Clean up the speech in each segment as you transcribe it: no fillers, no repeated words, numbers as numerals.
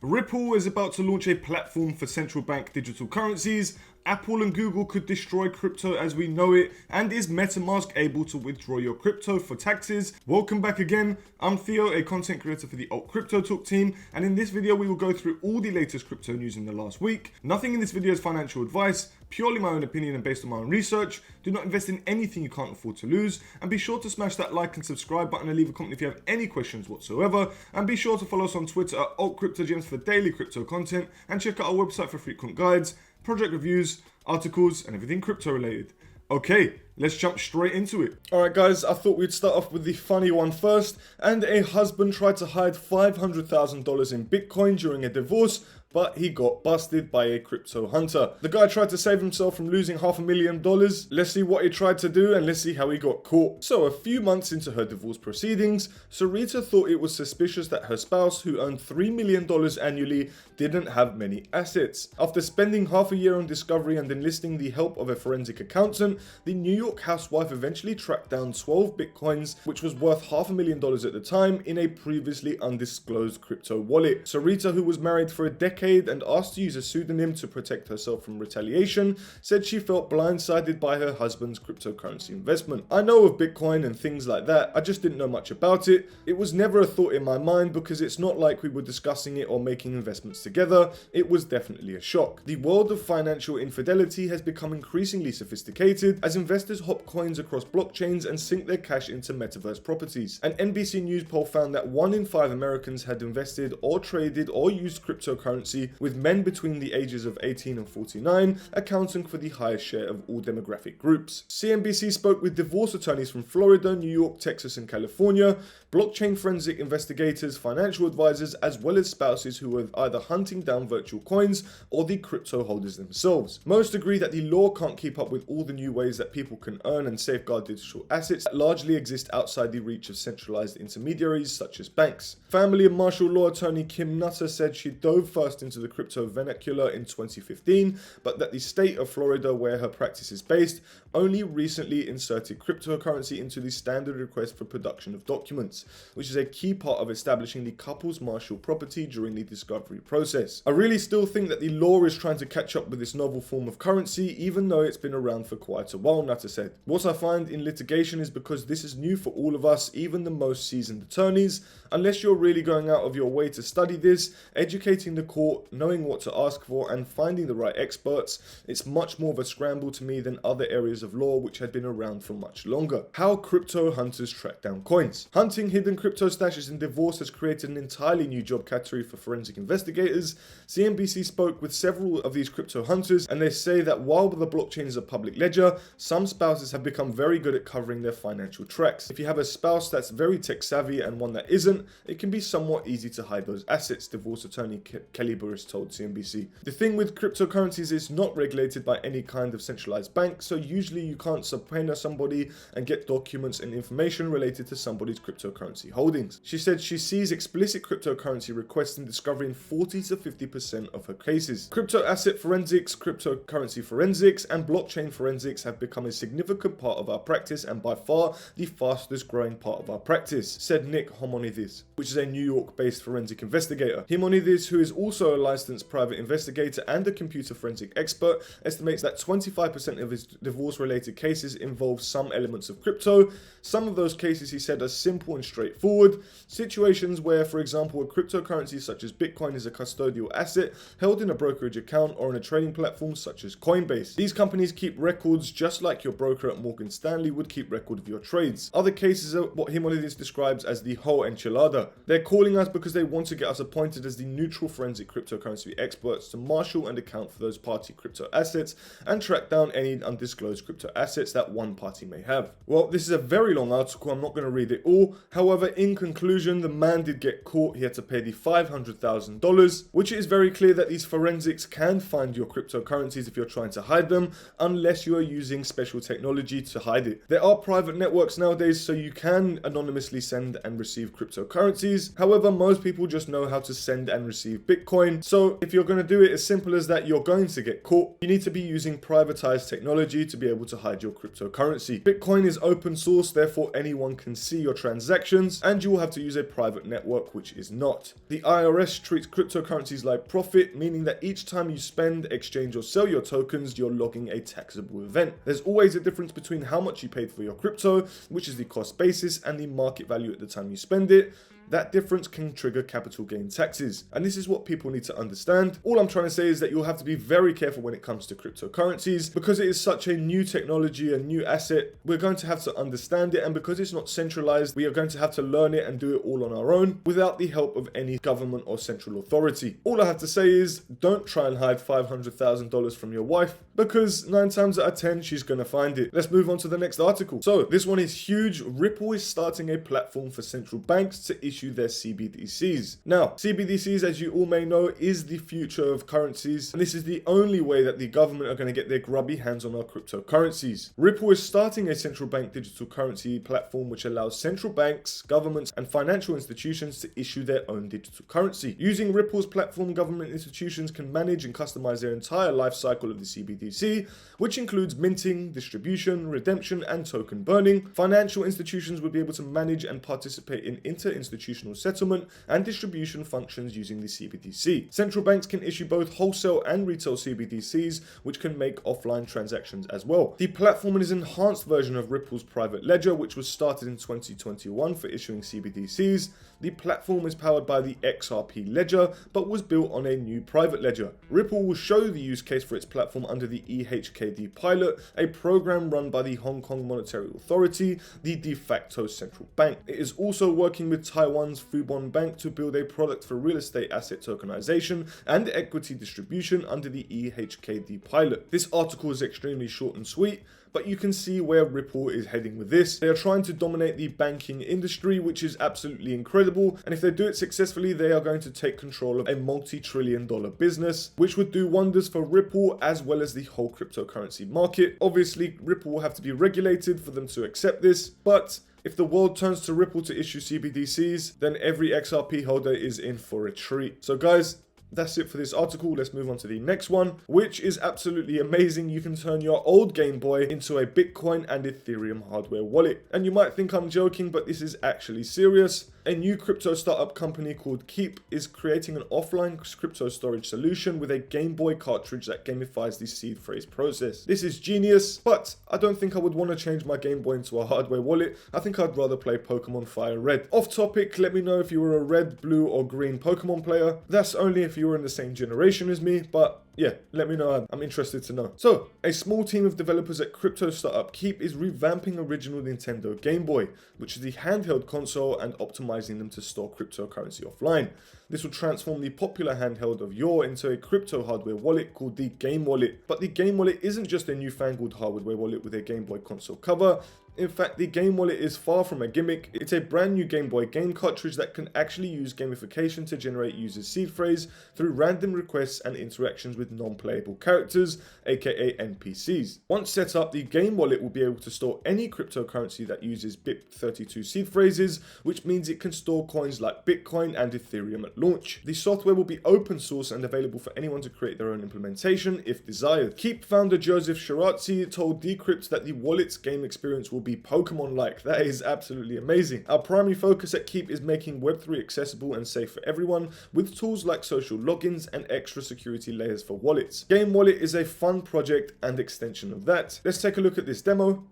Ripple is about to launch a platform for central bank digital currencies. Apple and Google could destroy crypto as we know it, and is Metamask able to withdraw your crypto for taxes? Welcome back again. I'm Theo, a content creator for the AltCryptoTalk team, and in this video we will go through all the latest crypto news in the last week. Nothing in this video is financial advice, purely my own opinion and based on my own research. Do not invest in anything you can't afford to lose, and be sure to smash that like and subscribe button and leave a comment if you have any questions whatsoever, and be sure to follow us on Twitter at AltCryptoGems for daily crypto content, and check out our website for frequent guides, project reviews, articles, and everything crypto related. Okay, let's jump straight into it. Alright guys, I thought we'd start off with the funny one first. And a husband tried to hide $500,000 in Bitcoin during a divorce, but he got busted by a crypto hunter. The guy tried to save himself from losing $500,000. Let's see what he tried to do and let's see how he got caught. So a few months into her divorce proceedings, Sarita thought it was suspicious that her spouse, who earned $3 million annually, didn't have many assets. After spending half a year on discovery and enlisting the help of a forensic accountant, the New York housewife eventually tracked down 12 Bitcoins, which was worth $500,000 at the time, in a previously undisclosed crypto wallet. Sarita, who was married for a decade and asked to use a pseudonym to protect herself from retaliation, said she felt blindsided by her husband's cryptocurrency investment. I know of Bitcoin and things like that, I just didn't know much about it. It was never a thought in my mind because it's not like we were discussing it or making investments together. It was definitely a shock. The world of financial infidelity has become increasingly sophisticated as investors hop coins across blockchains and sink their cash into metaverse properties. An NBC News poll found that 1 in 5 Americans had invested or traded or used cryptocurrency, with men between the ages of 18 and 49 accounting for the highest share of all demographic groups. CNBC spoke with divorce attorneys from Florida, New York, Texas, and California, blockchain forensic investigators, financial advisors, as well as spouses who were either hunting down virtual coins or the crypto holders themselves. Most agree that the law can't keep up with all the new ways that people can earn and safeguard digital assets that largely exist outside the reach of centralized intermediaries such as banks. Family and martial law attorney Kim Nutter said she dove first into the crypto vernacular in 2015, but that the state of Florida, where her practice is based, only recently inserted cryptocurrency into the standard request for production of documents, which is a key part of establishing the couple's marital property during the discovery process. I really still think that the law is trying to catch up with this novel form of currency, even though it's been around for quite a while, Nutter said. What I find in litigation is because this is new for all of us, even the most seasoned attorneys, unless you're really going out of your way to study this, educating the court, knowing what to ask for, and finding the right experts, it's much more of a scramble to me than other areas of law which had been around for much longer. How crypto hunters track down coins. Hunting hidden crypto stashes in divorce has created an entirely new job category for forensic investigators. CNBC spoke with several of these crypto hunters, and they say that while the blockchain is a public ledger, some spouses have become very good at covering their financial tracks. If you have a spouse that's very tech savvy and one that isn't, it can be somewhat easy to hide those assets, divorce attorney Kelly Burris told CNBC. The thing with cryptocurrencies is not regulated by any kind of centralized bank, so usually you can't subpoena somebody and get documents and information related to somebody's cryptocurrency holdings. She said she sees explicit cryptocurrency requests in discovery in 40 to 50% of her cases. Crypto asset forensics, cryptocurrency forensics, and blockchain forensics have become a significant part of our practice and by far the fastest growing part of our practice, said Nick Homonidis, which is a New York-based forensic investigator. Homonidis, who is also a licensed private investigator and a computer forensic expert, estimates that 25% of his divorce-related cases involve some elements of crypto. Some of those cases, he said, are simple and straightforward. Situations where, for example, a cryptocurrency such as Bitcoin is a custodial asset held in a brokerage account or on a trading platform such as Coinbase. These companies keep records just like your broker at Morgan Stanley would keep record of your trades. Other cases are what Homonidis describes as the whole enchilada. They're calling us because they want to get us appointed as the neutral forensic cryptocurrency experts to marshal and account for those party crypto assets and track down any undisclosed crypto assets that one party may have. Well, this is a very long article, I'm not going to read it all. However, in conclusion, the man did get caught. He had to pay the $500,000, which is very clear that these forensics can find your cryptocurrencies if you're trying to hide them, unless you are using special technology to hide it. There are private networks nowadays, so you can anonymously send and receive cryptocurrencies. However, most people just know how to send and receive Bitcoin. So if you're going to do it as simple as that, you're going to get caught. You need to be using privatized technology to be able to hide your cryptocurrency. Bitcoin is open source, therefore anyone can see your transactions, and you will have to use a private network, which is not. The IRS treats cryptocurrencies like profit, meaning that each time you spend, exchange, or sell your tokens, you're logging a taxable event. There's always a difference between how much you paid for your crypto, which is the cost basis, and the market value at the time you spend it. That difference can trigger capital gain taxes, and this is what people need to understand. All I'm trying to say is that you'll have to be very careful when it comes to cryptocurrencies, because it is such a new technology, a new asset. We're going to have to understand it, and because it's not centralized, we are going to have to learn it and do it all on our own without the help of any government or central authority. All I have to say is don't try and hide $500,000 from your wife, because 9 times out of 10 she's going to find it. Let's move on to the next article. So this one is huge. Ripple is starting a platform for central banks to issue their CBDCs. Now, CBDCs, as you all may know, is the future of currencies, and this is the only way that the government are going to get their grubby hands on our cryptocurrencies. Ripple is starting a central bank digital currency platform which allows central banks, governments, and financial institutions to issue their own digital currency. Using Ripple's platform, government institutions can manage and customize their entire life cycle of the CBDC, which includes minting, distribution, redemption, and token burning. Financial institutions will be able to manage and participate in inter-institutional settlement and distribution functions using the CBDC. Central banks can issue both wholesale and retail CBDCs, which can make offline transactions as well. The platform is an enhanced version of Ripple's private ledger, which was started in 2021 for issuing CBDCs. The platform is powered by the XRP ledger, but was built on a new private ledger. Ripple will show the use case for its platform under the EHKD pilot, a program run by the Hong Kong Monetary Authority, the de facto central bank. It is also working with Taiwan's Fubon Bank to build a product for real estate asset tokenization and equity distribution under the EHKD pilot. This article is extremely short and sweet, but you can see where Ripple is heading with this. They are trying to dominate the banking industry, which is absolutely incredible. And if they do it successfully, they are going to take control of a multi-trillion-dollar business, which would do wonders for Ripple as well as the whole cryptocurrency market. Obviously, Ripple will have to be regulated for them to accept this, but if the world turns to Ripple to issue CBDCs, then every XRP holder is in for a treat. So guys, that's it for this article. Let's move on to the next one, which is absolutely amazing. You can turn your old Game Boy into a Bitcoin and Ethereum hardware wallet. And you might think I'm joking, but this is actually serious. A new crypto startup company called Keep is creating an offline crypto storage solution with a Game Boy cartridge that gamifies the seed phrase process. This is genius, but I don't think I would want to change my Game Boy into a hardware wallet. I think I'd rather play Pokemon Fire Red. Off topic, let me know if you were a red, blue, or green Pokemon player. That's only if you were in the same generation as me, but yeah, let me know. I'm interested to know. So, a small team of developers at crypto startup Keep is revamping original Nintendo Game Boy, which is the handheld console, and optimizing them to store cryptocurrency offline. This will transform the popular handheld of yore into a crypto hardware wallet called the Game Wallet. But the Game Wallet isn't just a newfangled hardware wallet with a Game Boy console cover. In fact, the Game Wallet is far from a gimmick. It's a brand new Game Boy game cartridge that can actually use gamification to generate users' seed phrase through random requests and interactions with non-playable characters, aka NPCs. Once set up, the Game Wallet will be able to store any cryptocurrency that uses BIP32 seed phrases, which means it can store coins like Bitcoin and Ethereum at launch. The software will be open source and available for anyone to create their own implementation if desired. Keep founder Joseph Shirazi told Decrypt that the wallet's game experience will be Pokemon-like. That is absolutely amazing. Our primary focus at Keep is making Web3 accessible and safe for everyone, with tools like social logins and extra security layers for wallets. Game Wallet is a fun project and extension of that. Let's take a look at this demo.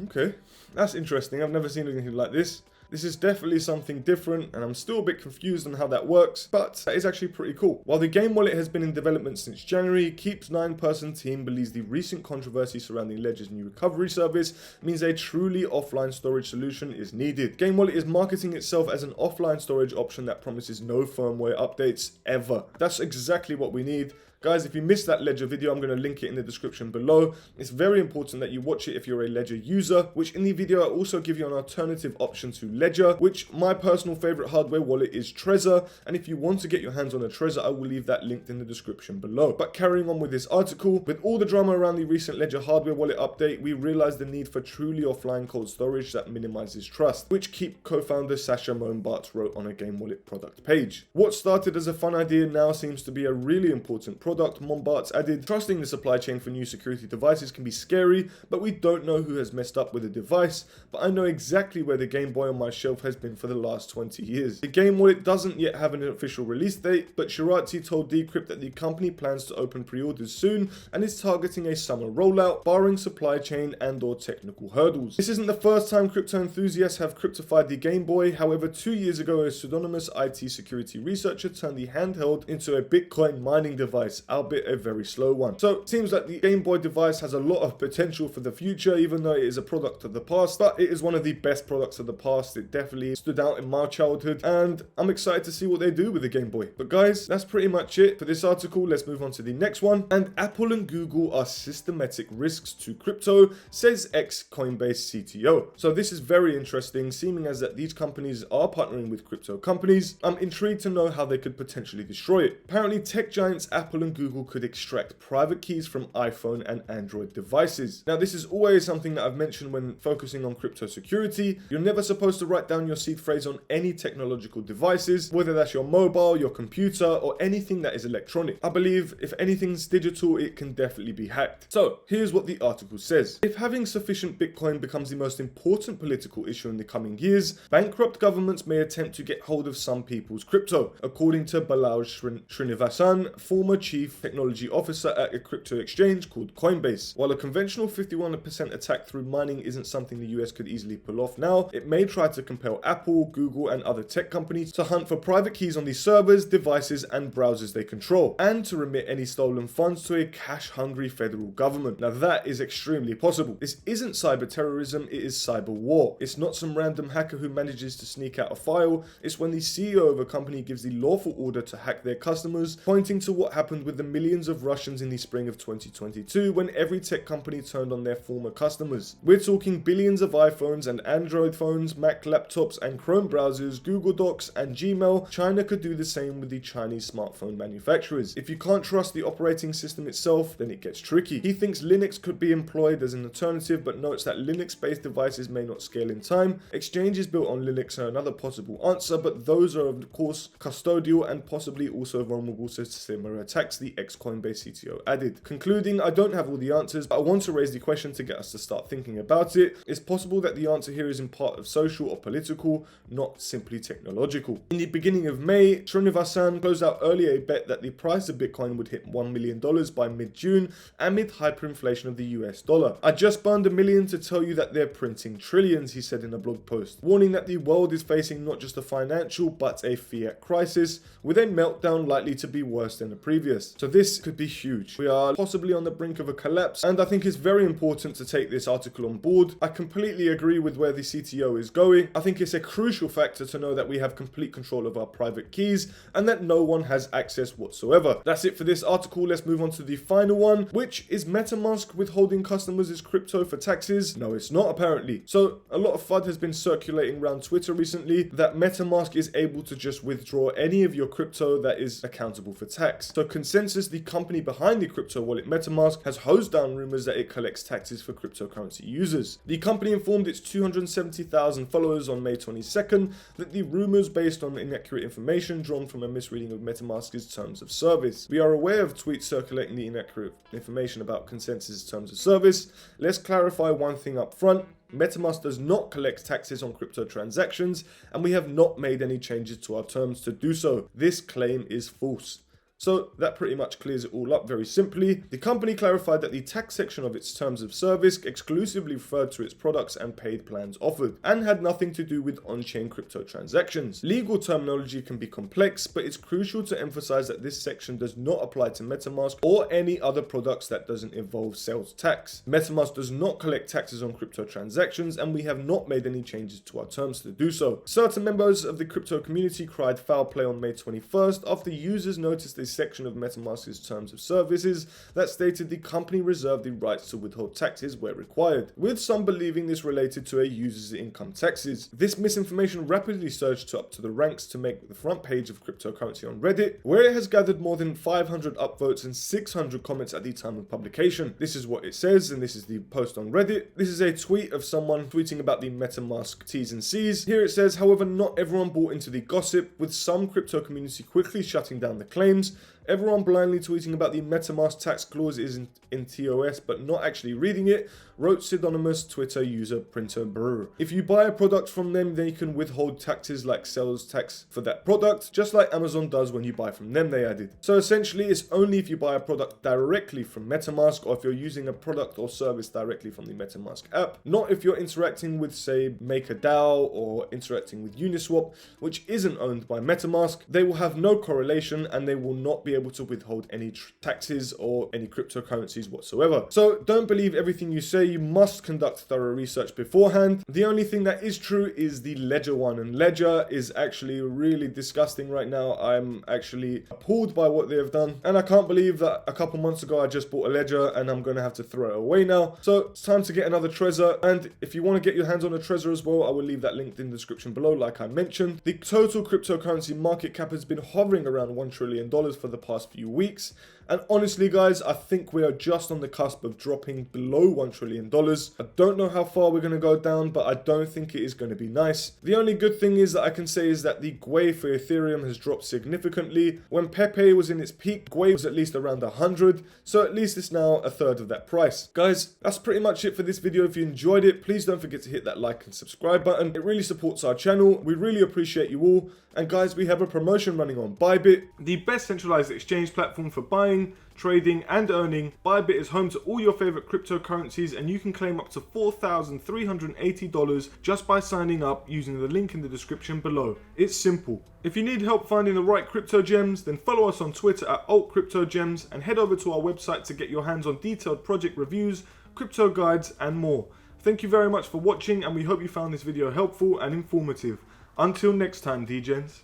Okay, that's interesting. I've never seen anything like this. This is definitely something different, and I'm still a bit confused on how that works, but that is actually pretty cool. While the game wallet has been in development since January, Keep's 9-person team believes the recent controversy surrounding Ledger's new recovery service means a truly offline storage solution is needed. Game wallet is marketing itself as an offline storage option that promises no firmware updates ever. That's exactly what we need. Guys, if you missed that Ledger video, I'm going to link it in the description below. It's very important that you watch it if you're a Ledger user, which in the video I also give you an alternative option to Ledger, which my personal favorite hardware wallet is Trezor. And if you want to get your hands on a Trezor, I will leave that linked in the description below. But carrying on with this article, with all the drama around the recent Ledger hardware wallet update, we realized the need for truly offline cold storage that minimizes trust, which Keep co-founder Sasha Moenbart wrote on a game wallet product page. What started as a fun idea now seems to be a really important product. Moenbart added, trusting the supply chain for new security devices can be scary, but we don't know who has messed up with a device, but I know exactly where the Game Boy on my shelf has been for the last 20 years. The game wallet doesn't yet have an official release date, but Shirazi told Decrypt that the company plans to open pre-orders soon and is targeting a summer rollout, barring supply chain and or technical hurdles. This isn't the first time crypto enthusiasts have cryptified the Game Boy. However, 2 years ago, a pseudonymous IT security researcher turned the handheld into a Bitcoin mining device, albeit a very slow one. So it seems like the Game Boy device has a lot of potential for the future, even though it is a product of the past, but it is one of the best products of the past. It definitely stood out in my childhood, and I'm excited to see what they do with the Game Boy. But guys, that's pretty much it for this article. Let's move on to the next one. And Apple and Google are systematic risks to crypto, says ex-Coinbase CTO. So this is very interesting, seeming as that these companies are partnering with crypto companies. I'm intrigued to know how they could potentially destroy it. Apparently, tech giants Apple and Google could extract private keys from iPhone and Android devices. Now, this is always something that I've mentioned when focusing on crypto security. You're never supposed to write down your seed phrase on any technological devices, whether that's your mobile, your computer, or anything that is electronic. I believe if anything's digital, it can definitely be hacked. So here's what the article says. If having sufficient Bitcoin becomes the most important political issue in the coming years, bankrupt governments may attempt to get hold of some people's crypto, according to Balaji Srinivasan, former chief technology officer at a crypto exchange called Coinbase. While a conventional 51% attack through mining isn't something the US could easily pull off now, it may try to compel Apple, Google, and other tech companies to hunt for private keys on the servers, devices, and browsers they control, and to remit any stolen funds to a cash-hungry federal government. Now that is extremely possible. This isn't cyber terrorism, it is cyber war. It's not some random hacker who manages to sneak out a file, it's when the CEO of a company gives the lawful order to hack their customers, pointing to what happened with the millions of Russians in the spring of 2022 when every tech company turned on their former customers. We're talking billions of iPhones and Android phones, Mac laptops and Chrome browsers, Google Docs and Gmail. China could do the same with the Chinese smartphone manufacturers. If you can't trust the operating system itself, then it gets tricky. He thinks Linux could be employed as an alternative, but notes that Linux-based devices may not scale in time. Exchanges built on Linux are another possible answer, but those are of course custodial and possibly also vulnerable to similar attacks, the ex-Coinbase CTO added. Concluding, I don't have all the answers, but I want to raise the question to get us to start thinking about it. It's possible that the answer here is in part of social or political, not simply technological. In the beginning of May, Srinivasan closed out earlier a bet that the price of Bitcoin would hit $1 million by mid-June amid hyperinflation of the US dollar. I just burned $1 million to tell you that they're printing trillions, he said in a blog post, warning that the world is facing not just a financial but a fiat crisis, with a meltdown likely to be worse than the previous. So this could be huge. We are possibly on the brink of a collapse, and I think it's very important to take this article on board. I completely agree with where the CTO is going. I think it's a crucial factor to know that we have complete control of our private keys and that no one has access whatsoever. That's it for this article. Let's move on to the final one, which is Metamask withholding customers' crypto for taxes. No, it's not apparently. So a lot of FUD has been circulating around Twitter recently that Metamask is able to just withdraw any of your crypto that is accountable for tax. So Consensus, the company behind the crypto wallet Metamask, has hosed down rumors that it collects taxes for cryptocurrency users. The company informed its 270,000 followers on May 22nd that the rumors based on inaccurate information drawn from a misreading of Metamask's terms of service. We are aware of tweets circulating the inaccurate information about Consensus' terms of service. Let's clarify one thing up front. Metamask does not collect taxes on crypto transactions, and we have not made any changes to our terms to do so. This claim is false. So that pretty much clears it all up very simply. The company clarified that the tax section of its terms of service exclusively referred to its products and paid plans offered, and had nothing to do with on-chain crypto transactions. Legal terminology can be complex, but it's crucial to emphasize that this section does not apply to Metamask or any other products that doesn't involve sales tax. Metamask does not collect taxes on crypto transactions, and we have not made any changes to our terms to do so. Certain members of the crypto community cried foul play on May 21st after users noticed a section of Metamask's terms of services that stated the company reserved the rights to withhold taxes where required, with some believing this related to a user's income taxes. This misinformation rapidly surged up to the ranks to make the front page of cryptocurrency on Reddit, where it has gathered more than 500 upvotes and 600 comments at the time of publication. This is what it says, and this is the post on Reddit. This is a tweet of someone tweeting about the Metamask T's and C's. Here it says, however, not everyone bought into the gossip, with some crypto community quickly shutting down the claims. Everyone blindly tweeting about the Metamask tax clause is in TOS but not actually reading it, wrote pseudonymous Twitter user Printer Brr. If you buy a product from them, then you can withhold taxes like sales tax for that product, just like Amazon does when you buy from them, they added. So essentially, it's only if you buy a product directly from Metamask, or if you're using a product or service directly from the Metamask app, not if you're interacting with, say, MakerDAO or interacting with Uniswap, which isn't owned by Metamask. They will have no correlation, and they will not be able to withhold any taxes or any cryptocurrencies whatsoever. So don't believe everything you say. You must conduct thorough research beforehand. The only thing that is true is the Ledger one, and Ledger is actually really disgusting right now. I'm actually appalled by what they have done, and I can't believe that a couple months ago I just bought a Ledger and I'm going to have to throw it away now. So it's time to get another Trezor, and if you want to get your hands on a Trezor as well, I will leave that linked in the description below like I mentioned. The total cryptocurrency market cap has been hovering around $1 trillion for the past few weeks, and honestly guys, I think we are just on the cusp of dropping below $1 trillion. I don't know how far we're going to go down, but I don't think it is going to be nice. The only good thing is that I can say is that the GUI for Ethereum has dropped significantly. When Pepe was in its peak, GUI was at least around 100, so at least it's now a third of that price. Guys, that's pretty much it for this video. If you enjoyed it, please don't forget to hit that like and subscribe button. It really supports our channel. We really appreciate you all. And guys, we have a promotion running on Bybit, the best centralized exchange platform for buying, trading and earning. Bybit is home to all your favorite cryptocurrencies, and you can claim up to $4,380 just by signing up using the link in the description below. It's simple. If you need help finding the right crypto gems, then follow us on Twitter at AltCryptoGems and head over to our website to get your hands on detailed project reviews, crypto guides and more. Thank you very much for watching, and we hope you found this video helpful and informative. Until next time, DGens.